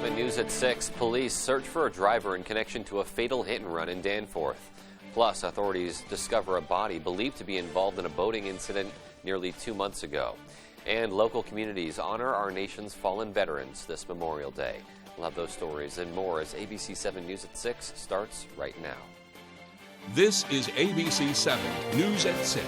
WVII News at 6. Police search for a driver in connection to a fatal hit and run in Danforth. Plus, authorities discover a body believed to be involved in a boating incident nearly 2 months ago. And local communities honor our nation's fallen veterans this Memorial Day. We'll have those stories and more as ABC 7 News at 6 starts right now. This is ABC 7 News at 6.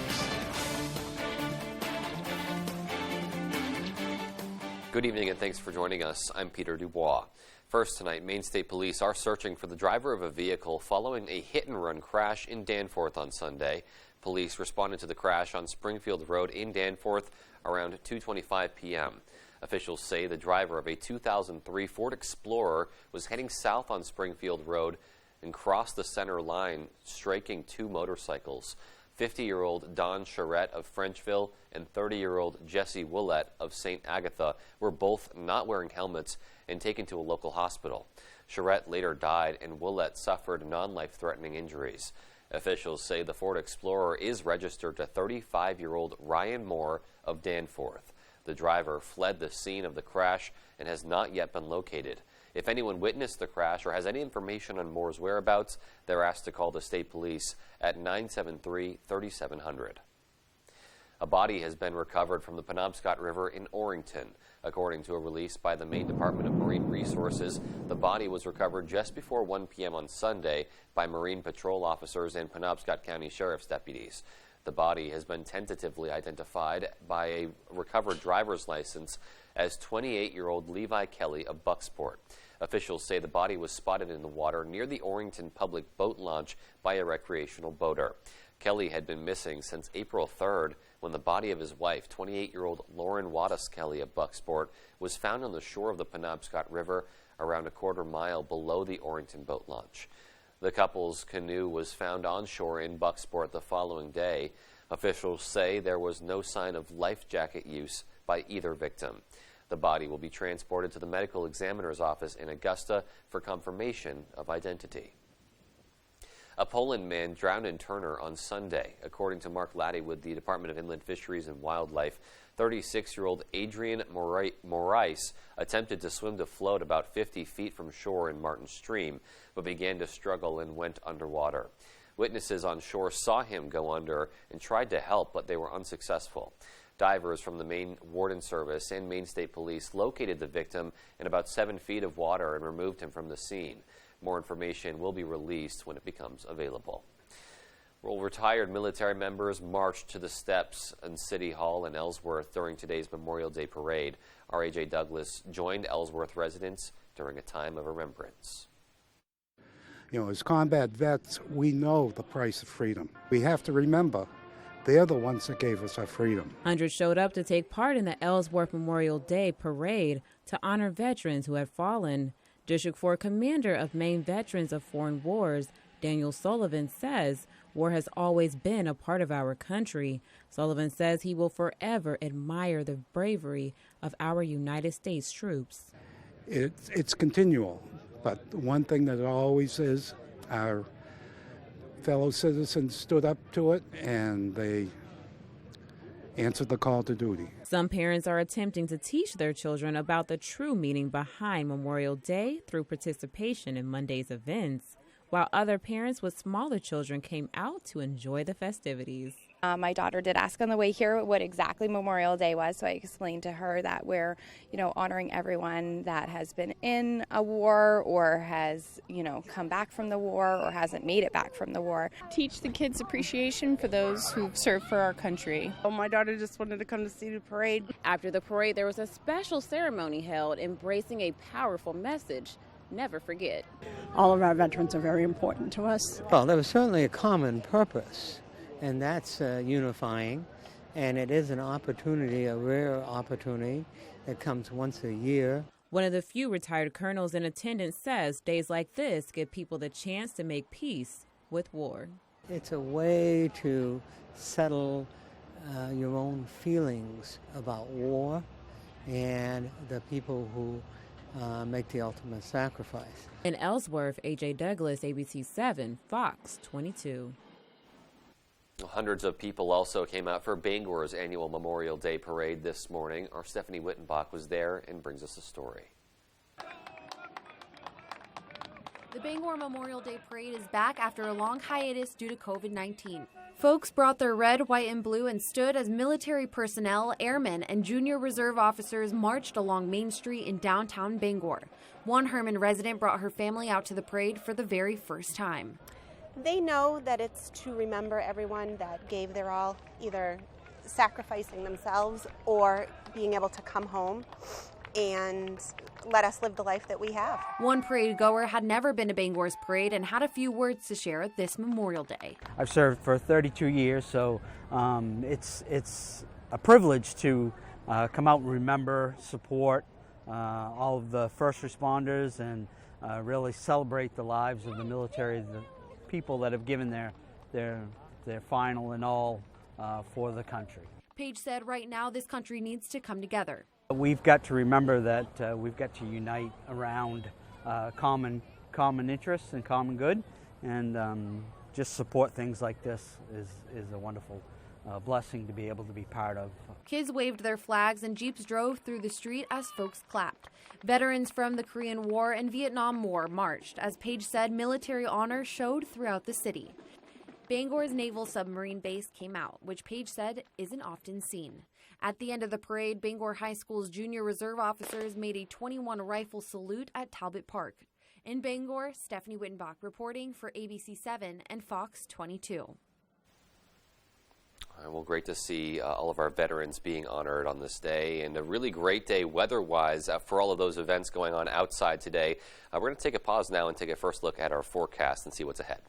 Good evening and thanks for joining us. I'm Peter Dubois. First tonight, Maine State Police are searching for the driver of a vehicle following a hit-and-run crash in Danforth on Sunday. Police responded to the crash on Springfield Road in Danforth around 2:25 p.m. Officials say the driver of a 2003 Ford Explorer was heading south on Springfield Road and crossed the center line, striking two motorcycles. 50-year-old Don Charette of Frenchville and 30-year-old Jesse Willett of St. Agatha were both not wearing helmets and taken to a local hospital. Charette later died and Willett suffered non-life-threatening injuries. Officials say the Ford Explorer is registered to 35-year-old Ryan Moore of Danforth. The driver fled the scene of the crash and has not yet been located. If anyone witnessed the crash or has any information on Moore's whereabouts, they're asked to call the state police at 973-3700. A body has been recovered from the Penobscot River in Orrington. According to a release by the Maine Department of Marine Resources, the body was recovered just before 1 p.m. on Sunday by Marine Patrol officers and Penobscot County Sheriff's deputies. The body has been tentatively identified by a recovered driver's license as 28-year-old Levi Kelly of Bucksport. Officials say the body was spotted in the water near the Orrington Public Boat Launch by a recreational boater. Kelly had been missing since April 3rd when the body of his wife, 28-year-old Lauren Wattis Kelly of Bucksport, was found on the shore of the Penobscot River around a quarter mile below the Orrington Boat Launch. The couple's canoe was found on shore in Bucksport the following day. Officials say there was no sign of life jacket use by either victim. The body will be transported to the medical examiner's office in Augusta for confirmation of identity. A Poland man drowned in Turner on Sunday. According to Mark Laddie with the Department of Inland Fisheries and Wildlife, 36-year-old Adrian Morais attempted to swim to float about 50 feet from shore in Martin Stream, but began to struggle and went underwater. Witnesses on shore saw him go under and tried to help, but they were unsuccessful. Divers from the Maine Warden Service and Maine State Police located the victim in about 7 feet of water and removed him from the scene. More information will be released when it becomes available. Well, retired military members marched to the steps in City Hall in Ellsworth during today's Memorial Day parade. Our A.J. Douglas joined Ellsworth residents during a time of remembrance. You know, as combat vets, we know the price of freedom. We have to remember they're the ones that gave us our freedom. Hundreds showed up to take part in the Ellsworth Memorial Day parade to honor veterans who had fallen. District 4 Commander of Maine Veterans of Foreign Wars, Daniel Sullivan, says war has always been a part of our country. Sullivan says he will forever admire the bravery of our United States troops. It's continual, but one thing that it always is, our fellow citizens stood up to it and they answered the call to duty. Some parents are attempting to teach their children about the true meaning behind Memorial Day through participation in Monday's events, while other parents with smaller children came out to enjoy the festivities. My daughter did ask on the way here what exactly Memorial Day was, so I explained to her that we're, honoring everyone that has been in a war or has, come back from the war or hasn't made it back from the war. Teach the kids appreciation for those who've served for our country. Oh, my daughter just wanted to come to see the parade. After the parade, there was a special ceremony held embracing a powerful message. Never forget. All of our veterans are very important to us. Well, there was certainly a common purpose, and that's unifying, and it is an opportunity, a rare opportunity that comes once a year. One of the few retired colonels in attendance says days like this give people the chance to make peace with war. It's a way to settle your own feelings about war and the people who make the ultimate sacrifice. In Ellsworth, A.J. Douglas, ABC 7, Fox 22. Hundreds of people also came out for Bangor's annual Memorial Day parade this morning. Our Stephanie Wittenbach was there and brings us a story. The Bangor Memorial Day Parade is back after a long hiatus due to COVID-19. Folks brought their red, white, and blue and stood as military personnel, airmen, and junior reserve officers marched along Main Street in downtown Bangor. One Herman resident brought her family out to the parade for the very first time. They know that it's to remember everyone that gave their all, either sacrificing themselves or being able to come home and let us live the life that we have. One parade goer had never been to Bangor's parade and had a few words to share this Memorial Day. I've served for 32 years, so it's a privilege to come out and remember, support all of the first responders and really celebrate the lives of the military, the people that have given their final and all for the country. Page said right now this country needs to come together. We've got to remember that we've got to unite around common interests and common good, and just support things like this is a wonderful blessing to be able to be part of. Kids waved their flags and Jeeps drove through the street as folks clapped. Veterans from the Korean War and Vietnam War marched. As Page said, military honor showed throughout the city. Bangor's naval submarine base came out, which Page said isn't often seen. At the end of the parade, Bangor High School's junior reserve officers made a 21 rifle salute at Talbot Park. In Bangor, Stephanie Wittenbach reporting for ABC7 and Fox 22. All right, well, great to see all of our veterans being honored on this day, and a really great day weather-wise for all of those events going on outside today. We're going to take a pause now and take a first look at our forecast and see what's ahead.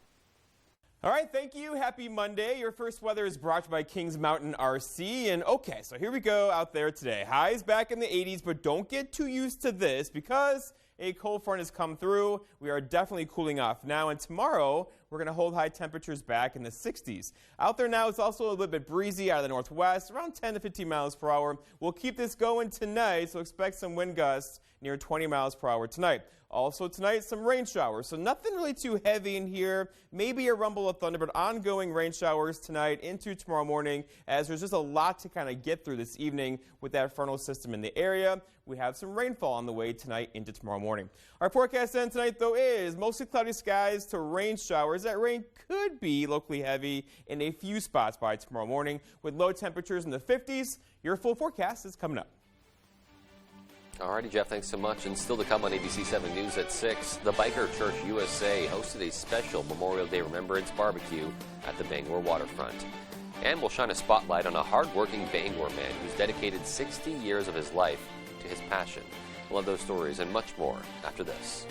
All right, thank you. Happy Monday. Your first weather is brought to you by Kings Mountain RC. And okay, so here we go out there today. Highs back in the 80s, but don't get too used to this because a cold front has come through. We are definitely cooling off now, and tomorrow we're going to hold high temperatures back in the 60s. Out there now, it's also a little bit breezy out of the northwest, around 10 to 15 miles per hour. We'll keep this going tonight, so expect some wind gusts near 20 miles per hour tonight. Also tonight, some rain showers, so nothing really too heavy in here. Maybe a rumble of thunder, but ongoing rain showers tonight into tomorrow morning, as there's just a lot to kind of get through this evening with that frontal system in the area. We have some rainfall on the way tonight into tomorrow morning. Our forecast then tonight, though, is mostly cloudy skies to rain showers. That rain could be locally heavy in a few spots by tomorrow morning, with low temperatures in the 50s. Your full forecast is coming up. Alrighty, Jeff, thanks so much. And still to come on ABC7 News at 6, the Biker Church USA hosted a special Memorial Day Remembrance barbecue at the Bangor waterfront. And we'll shine a spotlight on a hard-working Bangor man who's dedicated 60 years of his life to his passion. We'll have those stories and much more after this.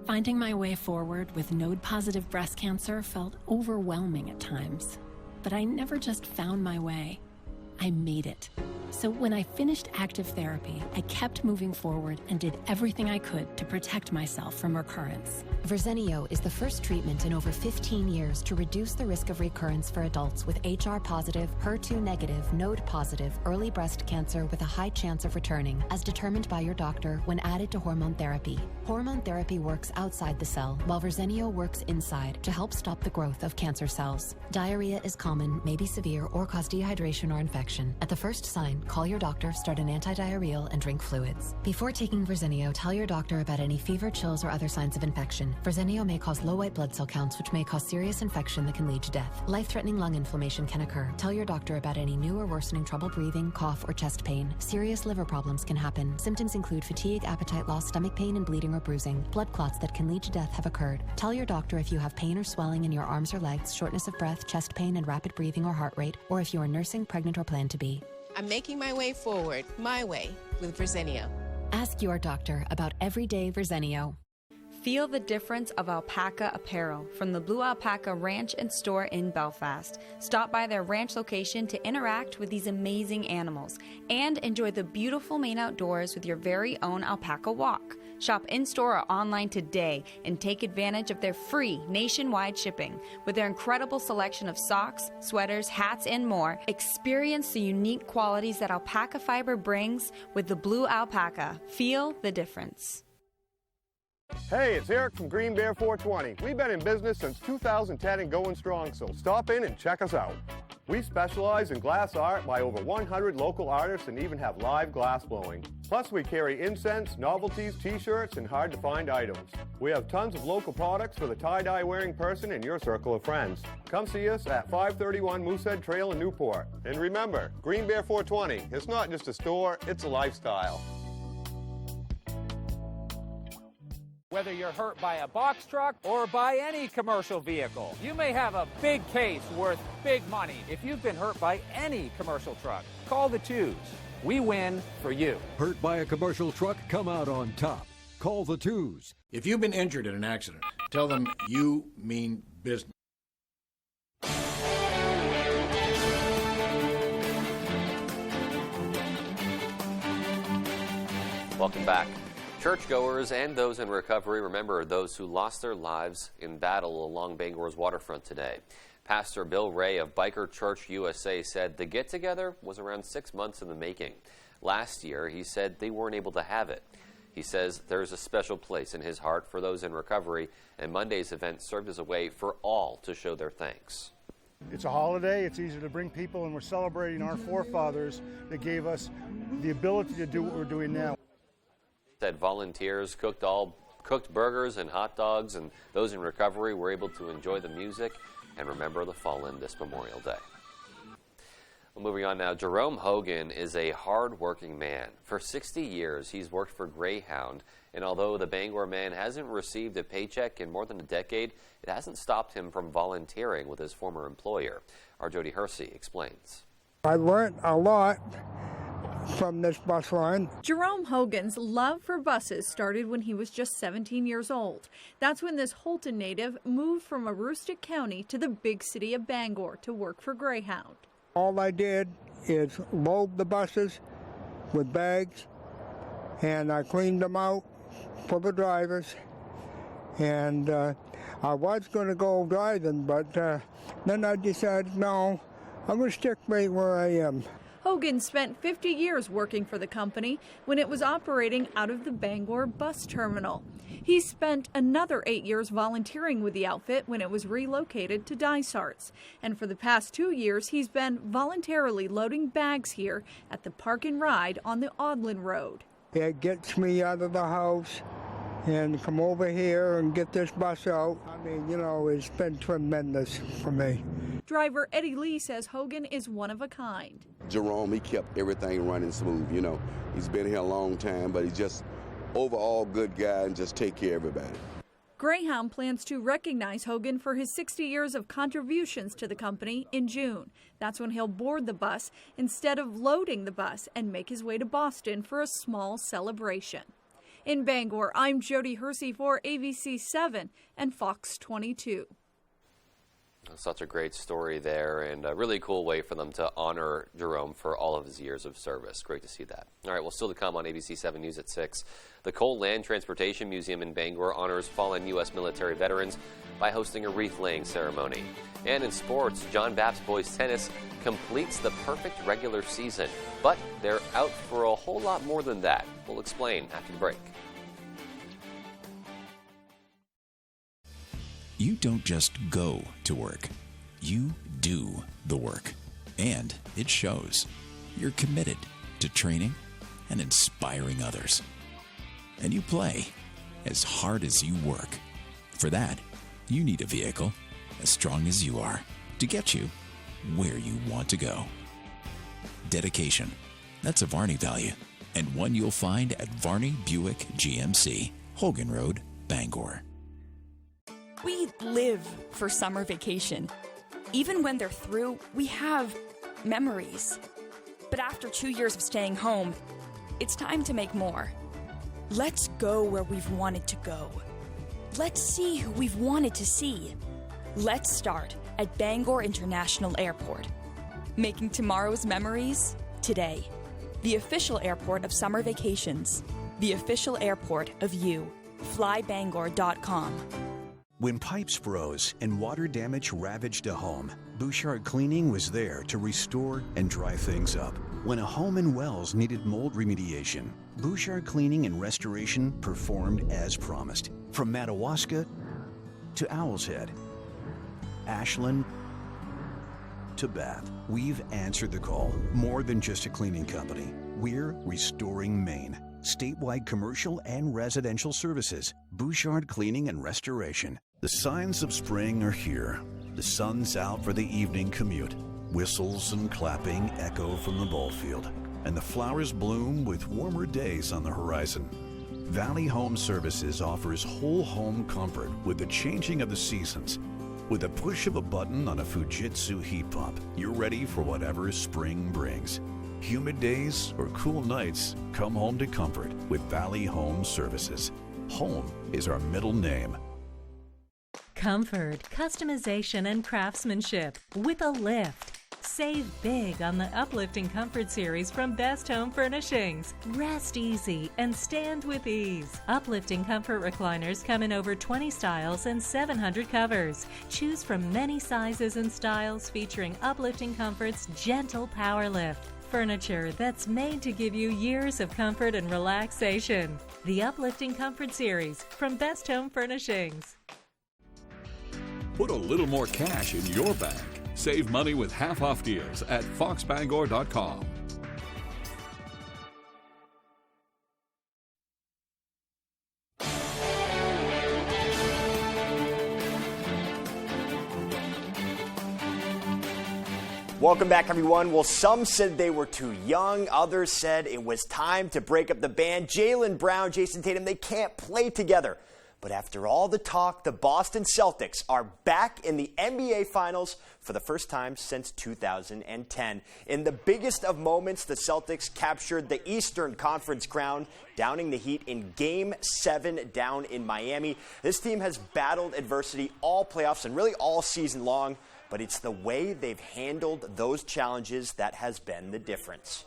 Finding my way forward with node-positive breast cancer felt overwhelming at times. But I never just found my way. I made it. So when I finished active therapy, I kept moving forward and did everything I could to protect myself from recurrence. Verzenio is the first treatment in over 15 years to reduce the risk of recurrence for adults with HR-positive, HER2-negative, node-positive, early breast cancer with a high chance of returning, as determined by your doctor when added to hormone therapy. Hormone therapy works outside the cell, while Verzenio works inside to help stop the growth of cancer cells. Diarrhea is common, may be severe, or cause dehydration or infection. At the first sign, call your doctor, start an antidiarrheal, and drink fluids. Before taking Verzenio, tell your doctor about any fever, chills, or other signs of infection. Verzenio may cause low white blood cell counts, which may cause serious infection that can lead to death. Life-threatening lung inflammation can occur. Tell your doctor about any new or worsening trouble breathing, cough, or chest pain. Serious liver problems can happen. Symptoms include fatigue, appetite loss, stomach pain, and bleeding or bruising. Blood clots that can lead to death have occurred. Tell your doctor if you have pain or swelling in your arms or legs, shortness of breath, chest pain, and rapid breathing or heart rate, or if you are nursing, pregnant, or plan to be. I'm making my way forward, my way, with Verzenio. Ask your doctor about everyday Verzenio. Feel the difference of alpaca apparel from the Blue Alpaca Ranch and Store in Belfast. Stop by their ranch location to interact with these amazing animals and enjoy the beautiful Maine outdoors with your very own alpaca walk. Shop in-store or online today and take advantage of their free nationwide shipping. With their incredible selection of socks, sweaters, hats, and more, experience the unique qualities that alpaca fiber brings with the Blue Alpaca. Feel the difference. Hey, it's Eric from Green Bear 420. We've been in business since 2010 and going strong, so stop in and check us out. We specialize in glass art by over 100 local artists and even have live glass blowing. Plus, we carry incense, novelties, t-shirts, and hard-to-find items. We have tons of local products for the tie-dye wearing person in your circle of friends. Come see us at 531 Moosehead Trail in Newport. And remember, Green Bear 420, it's not just a store, it's a lifestyle. Whether you're hurt by a box truck or by any commercial vehicle, you may have a big case worth big money. If you've been hurt by any commercial truck, call the twos. We win for you. Hurt by a commercial truck? Come out on top. Call the twos. If you've been injured in an accident, tell them you mean business. Welcome back. Churchgoers and those in recovery remember those who lost their lives in battle along Bangor's waterfront today. Pastor Bill Ray of Biker Church USA said the get-together was around 6 months in the making. Last year, he said they weren't able to have it. He says there's a special place in his heart for those in recovery, and Monday's event served as a way for all to show their thanks. It's a holiday. It's easy to bring people, and we're celebrating our forefathers that gave us the ability to do what we're doing now. Said volunteers cooked burgers and hot dogs, and those in recovery were able to enjoy the music and remember the fallen this Memorial Day. Well, moving on now, Jerome Hogan is a hard-working man. For 60 years, he's worked for Greyhound, and although the Bangor man hasn't received a paycheck in more than a decade, it hasn't stopped him from volunteering with his former employer. Our Jody Hersey explains. I learned a lot from this bus line. Jerome Hogan's love for buses started when he was just 17 years old. That's when this Holton native moved from Aroostook County to the big city of Bangor to work for Greyhound. All I did is load the buses with bags, and I cleaned them out for the drivers. And I was going to go driving, but then I decided, no, I'm going to stick right where I am. Hogan spent 50 years working for the company when it was operating out of the Bangor bus terminal. He spent another 8 years volunteering with the outfit when it was relocated to Dysarts. And for the past 2 years, he's been voluntarily loading bags here at the Park and Ride on the Audlin Road. It gets me out of the house and come over here and get this bus out. I mean, you know, it's been tremendous for me. Driver Eddie Lee says Hogan is one of a kind. Jerome, he kept everything running smooth, you know. He's been here a long time, but he's just overall good guy and just take care of everybody. Greyhound plans to recognize Hogan for his 60 years of contributions to the company in June. That's when he'll board the bus instead of loading the bus and make his way to Boston for a small celebration. In Bangor, I'm Jody Hersey for ABC 7 and Fox 22. Such a great story there, and a really cool way for them to honor Jerome for all of his years of service. Great to see that. All right, well, still to come on ABC 7 News at 6. The Cole Land Transportation Museum in Bangor honors fallen U.S. military veterans by hosting a wreath-laying ceremony. And in sports, John Baptist boys tennis completes the perfect regular season, but they're out for a whole lot more than that. We'll explain after the break. You don't just go to work. You do the work. And it shows. You're committed to training and inspiring others. And you play as hard as you work. For that, you need a vehicle as strong as you are to get you where you want to go. Dedication. That's a Varney value, and one you'll find at Varney Buick GMC, Hogan Road, Bangor. We live for summer vacation. Even when they're through, we have memories. But after 2 years of staying home, it's time to make more. Let's go where we've wanted to go. Let's see who we've wanted to see. Let's start at Bangor International Airport. Making tomorrow's memories today. The official airport of summer vacations. The official airport of you. FlyBangor.com. When pipes froze and water damage ravaged a home, Bouchard Cleaning was there to restore and dry things up. When a home in Wells needed mold remediation, Bouchard Cleaning and Restoration performed as promised. From Madawaska to Owl's Head, Ashland to bath. We've answered the call. More than just a cleaning company. We're restoring Maine. Statewide commercial and residential services. Bouchard Cleaning and Restoration. The signs of spring are here. The sun's out for the evening commute. Whistles and clapping echo from the ball field. And the flowers bloom with warmer days on the horizon. Valley Home Services offers whole home comfort with the changing of the seasons. With a push of a button on a Fujitsu heat pump, you're ready for whatever spring brings. Humid days or cool nights, come home to comfort with Valley Home Services. Home is our middle name. Comfort, customization, and craftsmanship with a lift. Save big on the uplifting comfort series from Best Home Furnishings. Rest easy and stand with ease. Uplifting comfort recliners come in over 20 styles and 700 covers. Choose from many sizes and styles featuring Uplifting Comfort's gentle power lift. Furniture that's made to give you years of comfort and relaxation. The Uplifting Comfort series from Best Home Furnishings. Put a little more cash in your bag. Save money with half-off deals at foxbangor.com. Welcome back, everyone. Well, some said they were too young. Others said it was time to break up the band. Jaylen Brown, Jason Tatum, they can't play together. But after all the talk, the Boston Celtics are back in the NBA Finals for the first time since 2010. In the biggest of moments, the Celtics captured the Eastern Conference crown, downing the Heat in Game 7 down in Miami. This team has battled adversity all playoffs and really all season long, but it's the way they've handled those challenges that has been the difference.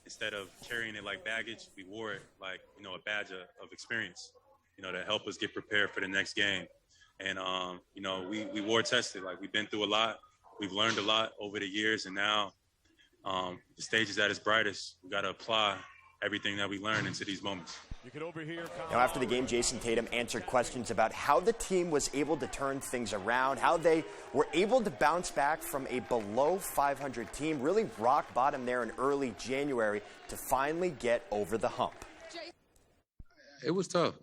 Instead of carrying it like baggage, we wore it like, a badge of experience. To help us get prepared for the next game. And, we war tested. Like, we've been through a lot. We've learned a lot over the years. And now the stage is at its brightest. We got to apply everything that we learned into these moments. Now, after the game, Jason Tatum answered questions about how the team was able to turn things around, how they were able to bounce back from a below 500 team, really rock bottom there in early January to finally get over the hump. It was tough.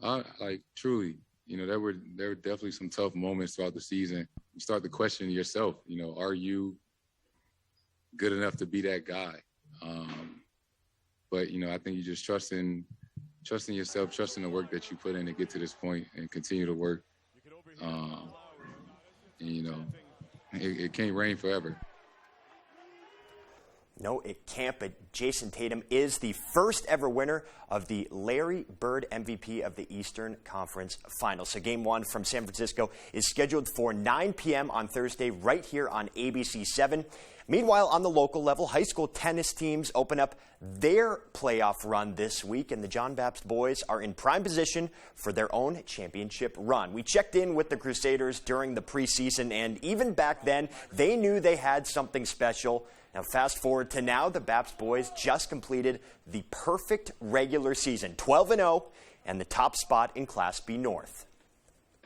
Truly, there were definitely some tough moments throughout the season. You start to question yourself, are you good enough to be that guy? But I think you just trusting yourself, trusting the work that you put in to get to this point and continue to work. It can't rain forever. No, it can't, but Jason Tatum is the first ever winner of the Larry Bird MVP of the Eastern Conference Finals. So Game 1 from San Francisco is scheduled for 9 p.m. on Thursday right here on ABC 7. Meanwhile, on the local level, high school tennis teams open up their playoff run this week, and the John Baptist boys are in prime position for their own championship run. We checked in with the Crusaders during the preseason, and even back then, they knew they had something special. Now, fast forward to now, the Baptist boys just completed the perfect regular season, 12-0, and the top spot in Class B North.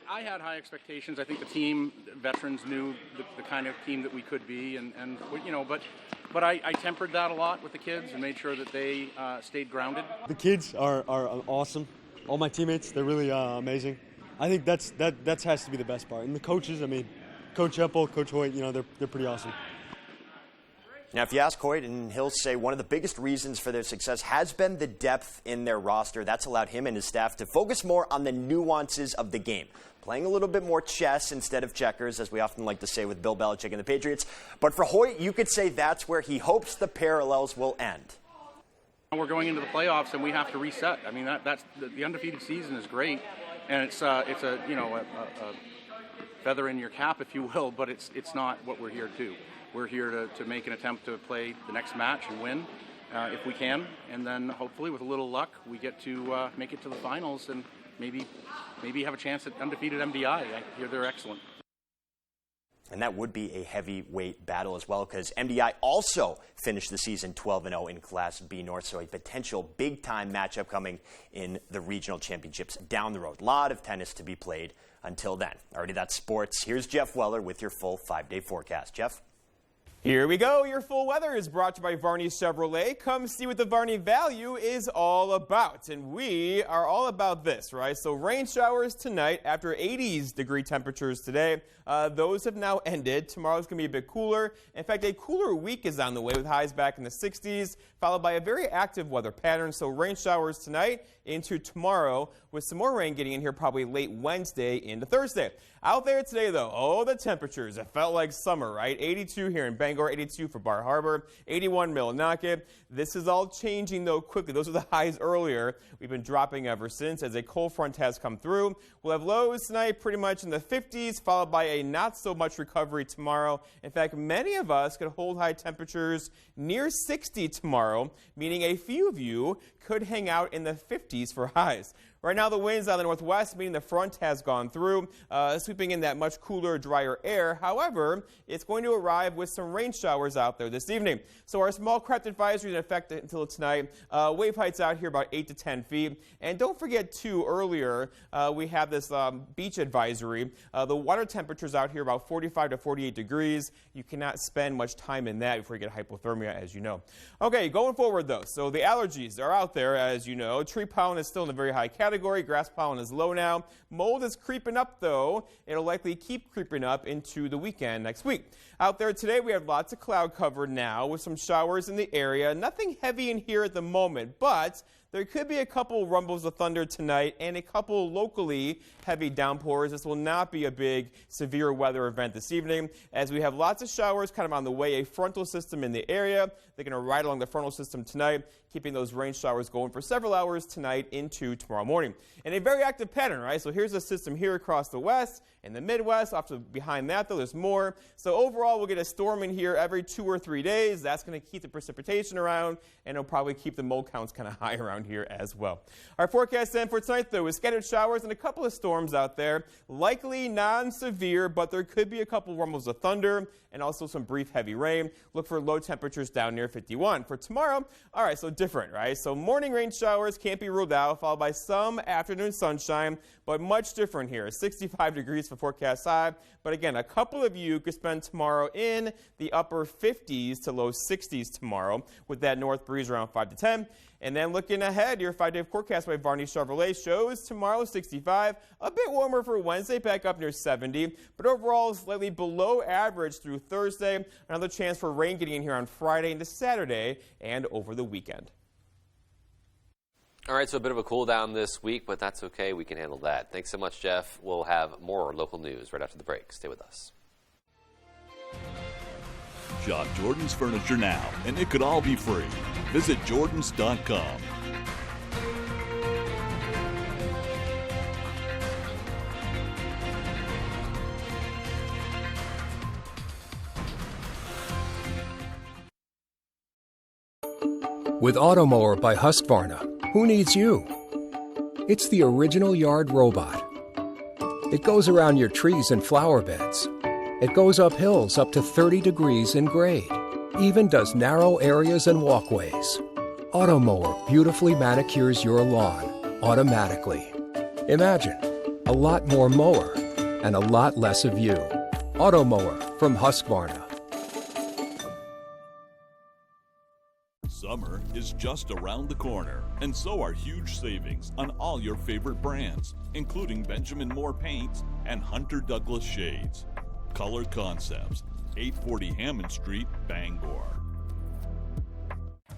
I had high expectations. I think the team, veterans, knew the kind of team that we could be, but I tempered that a lot with the kids and made sure that they stayed grounded. The kids are awesome. All my teammates, they're really amazing. I think that has to be the best part. And the coaches, Coach Eppel, Coach Hoyt, they're pretty awesome. Now, if you ask Hoyt, and he'll say one of the biggest reasons for their success has been the depth in their roster. That's allowed him and his staff to focus more on the nuances of the game, playing a little bit more chess instead of checkers, as we often like to say with Bill Belichick and the Patriots. But for Hoyt, you could say that's where he hopes the parallels will end. We're going into the playoffs, and we have to reset. That's the undefeated season is great, and it's a feather in your cap, if you will, but it's not what we're here to do. We're here to make an attempt to play the next match and win if we can, and then hopefully with a little luck we get to make it to the finals and maybe have a chance at undefeated MDI. I hear they're excellent. And that would be a heavyweight battle as well, because MDI also finished the season 12-0 in Class B North, so a potential big-time matchup coming in the regional championships down the road. A lot of tennis to be played until then. Alrighty, that's sports. Here's Jeff Weller with your full 5-day forecast. Jeff? Here we go. Your full weather is brought to you by Varney Chevrolet. Come see what the Varney value is all about. And we are all about this, right? So rain showers tonight after 80s degree temperatures today. Those have now ended. Tomorrow's going to be a bit cooler. In fact, a cooler week is on the way with highs back in the 60s, followed by a very active weather pattern. So rain showers tonight into tomorrow with some more rain getting in here probably late Wednesday into Thursday. Out there today, though, oh, the temperatures. It felt like summer, right? 82 here in Bangor, 82 for Bar Harbor, 81 Millinocket. This is all changing, though, quickly. Those are the highs earlier. We've been dropping ever since as a cold front has come through. We'll have lows tonight pretty much in the 50s, followed by a not so much recovery tomorrow. In fact, many of us could hold high temperatures near 60 tomorrow, meaning a few of you could hang out in the 50s for highs. Right now, the winds out of the northwest, meaning the front has gone through, sweeping in that much cooler, drier air. However, it's going to arrive with some rain showers out there this evening. So our small craft advisory is in effect until tonight. Wave heights out here about 8 to 10 feet. And don't forget, too, earlier, we have this beach advisory. The water temperatures out here about 45 to 48 degrees. You cannot spend much time in that before you get hypothermia, as you know. Okay, going forward, though. So the allergies are out there, as you know. Tree pollen is still in a very high category. Grass pollen is low now. Mold is creeping up, though. It'll likely keep creeping up into the weekend next week. Out there today, we have lots of cloud cover now with some showers in the area. Nothing heavy in here at the moment, but there could be a couple rumbles of thunder tonight and a couple locally heavy downpours. This will not be a big severe weather event this evening as we have lots of showers kind of on the way, a frontal system in the area. They're going to ride along the frontal system tonight, keeping those rain showers going for several hours tonight into tomorrow morning. And a very active pattern, right? So here's a system here across the west and the Midwest. Off to behind that, though, there's more. So overall, we'll get a storm in here every 2 or 3 days. That's going to keep the precipitation around, and it'll probably keep the mold counts kind of high around here as well. Our forecast then for tonight, though, is scattered showers and a couple of storms out there. Likely non-severe, but there could be a couple rumbles of thunder and also some brief heavy rain. Look for low temperatures down near 51. For tomorrow, all right, so different, right? So morning rain showers can't be ruled out, followed by some afternoon sunshine, but much different here. 65 degrees for forecast high. But again, a couple of you could spend tomorrow in the upper 50s to low 60s tomorrow with that north breeze around 5 to 10. And then looking ahead, your 5-day forecast by Varney Chevrolet shows tomorrow 65, a bit warmer for Wednesday, back up near 70, but overall slightly below average through Thursday. Another chance for rain getting in here on Friday into Saturday and over the weekend. All right, so a bit of a cool down this week, but that's okay. We can handle that. Thanks so much, Jeff. We'll have more local news right after the break. Stay with us. Shop Jordan's Furniture now, and it could all be free. Visit Jordans.com. With Automower by Husqvarna, who needs you? It's the original yard robot. It goes around your trees and flower beds. It goes up hills up to 30 degrees in grade. Even does narrow areas and walkways. Automower beautifully manicures your lawn automatically. Imagine a lot more mower and a lot less of you. Automower from Husqvarna. Summer is just around the corner, and so are huge savings on all your favorite brands, including Benjamin Moore paints and Hunter Douglas shades. Color Concepts, 840 Hammond Street, Bangor.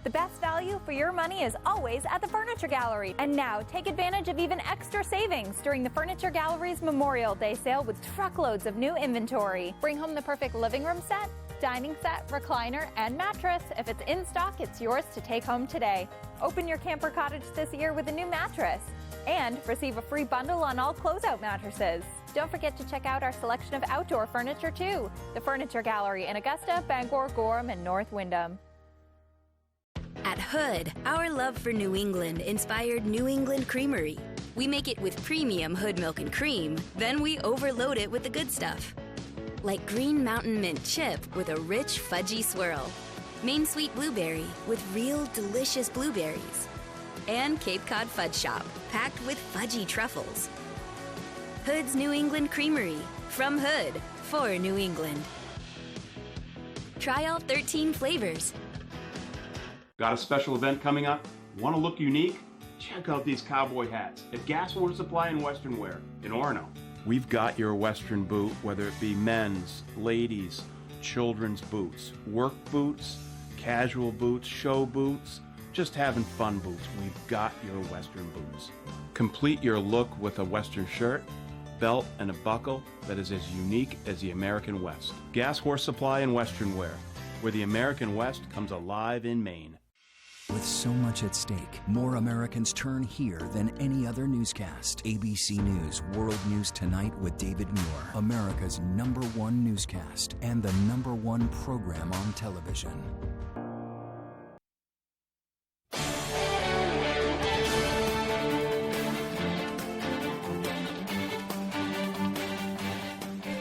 The best value for your money is always at the Furniture Gallery. And now, take advantage of even extra savings during the Furniture Gallery's Memorial Day sale with truckloads of new inventory. Bring home the perfect living room set, dining set, recliner, and mattress. If it's in stock, it's yours to take home today. Open your camper cottage this year with a new mattress and receive a free bundle on all closeout mattresses. Don't forget to check out our selection of outdoor furniture too. The Furniture Gallery in Augusta, Bangor, Gorham, and North Windham. At Hood, our love for New England inspired New England Creamery. We make it with premium Hood milk and cream, then we overload it with the good stuff. Like Green Mountain Mint chip with a rich fudgy swirl. Maine Sweet Blueberry with real delicious blueberries. And Cape Cod Fudge Shop, packed with fudgy truffles. Hood's New England Creamery. From Hood, for New England. Try all 13 flavors. Got a special event coming up? Want to look unique? Check out these cowboy hats at Gas Water Supply and Western Wear in Orono. We've got your Western boot, whether it be men's, ladies, children's boots, work boots, casual boots, show boots, just having fun boots. We've got your Western boots. Complete your look with a Western shirt, belt, and a buckle that is as unique as the American West. Gas Horse Supply and Western Wear, where the American West comes alive in Maine. With so much at stake, more Americans turn here than any other newscast. ABC News World News Tonight with David Muir, America's #1 newscast and the #1 program on television.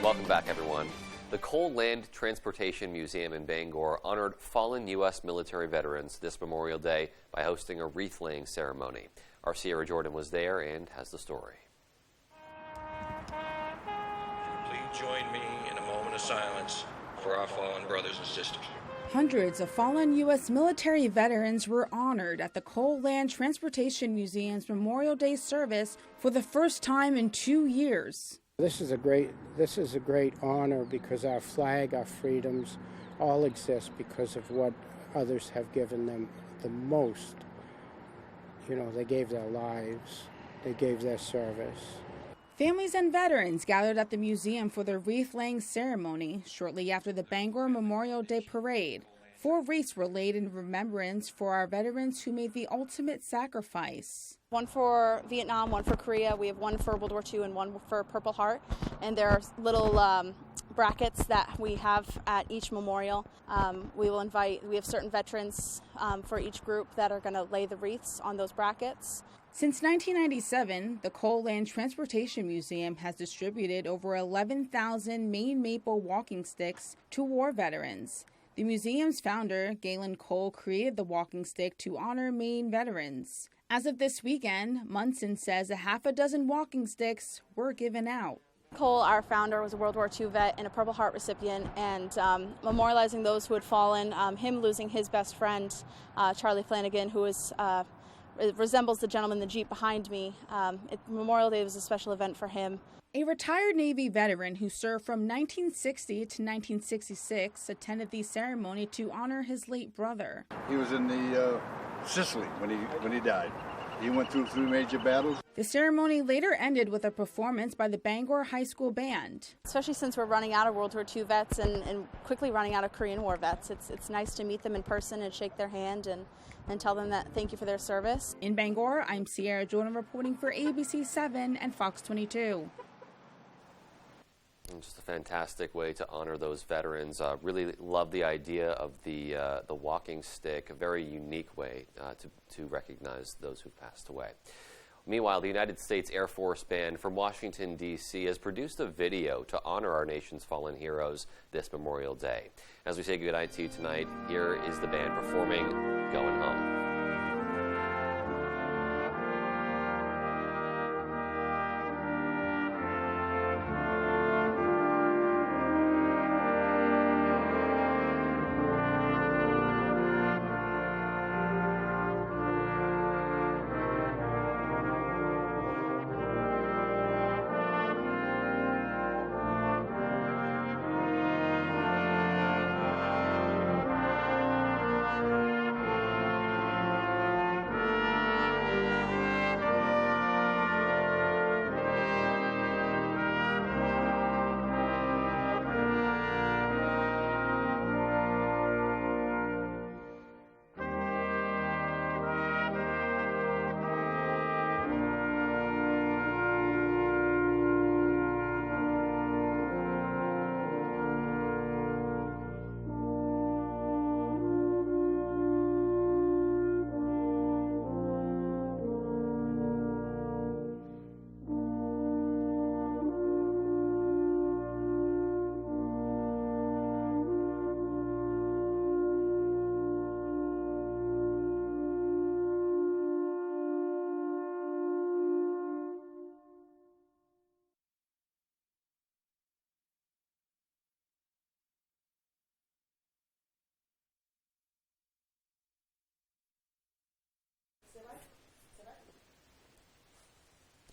Welcome back, everyone. The Coal Land Transportation Museum in Bangor honored fallen U.S. military veterans this Memorial Day by hosting a wreath-laying ceremony. Our Sierra Jordan was there and has the story. Please join me in a moment of silence for our fallen brothers and sisters. Hundreds of fallen U.S. military veterans were honored at the Coal Land Transportation Museum's Memorial Day service for the first time in 2 years. This is a great honor because our flag, our freedoms, all exist because of what others have given them the most. You know, they gave their lives, they gave their service. Families and veterans gathered at the museum for the wreath-laying ceremony shortly after the Bangor Memorial Day Parade. 4 wreaths were laid in remembrance for our veterans who made the ultimate sacrifice. One for Vietnam, one for Korea. We have one for World War II and one for Purple Heart. And there are little brackets that we have at each memorial. We have certain veterans for each group that are going to lay the wreaths on those brackets. Since 1997, the Coal Land Transportation Museum has distributed over 11,000 Maine maple walking sticks to war veterans. The museum's founder, Galen Cole, created the walking stick to honor Maine veterans. As of this weekend, Munson says a half a dozen walking sticks were given out. Cole, our founder, was a World War II vet and a Purple Heart recipient, and memorializing those who had fallen, him losing his best friend, Charlie Flanagan, who resembles the gentleman in the Jeep behind me. Memorial Day was a special event for him. A retired Navy veteran who served from 1960 to 1966 attended the ceremony to honor his late brother. He was in the Sicily when he died. He went through 3 major battles. The ceremony later ended with a performance by the Bangor High School Band. Especially since we're running out of World War II vets and quickly running out of Korean War vets. It's nice to meet them in person and shake their hand and tell them that thank you for their service. In Bangor, I'm Sierra Jordan reporting for ABC 7 and Fox 22. Just a fantastic way to honor those veterans. Really love the idea of the walking stick, a very unique way to recognize those who've passed away. Meanwhile, the United States Air Force Band from Washington, D.C. has produced a video to honor our nation's fallen heroes this Memorial Day. As we say goodnight to you tonight, here is the band performing Going Home.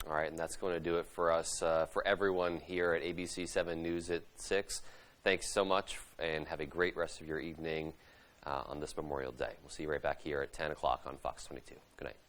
All right, and that's going to do it for us, for everyone here at ABC 7 News at 6. Thanks so much, and have a great rest of your evening on this Memorial Day. We'll see you right back here at 10 o'clock on Fox 22. Good night.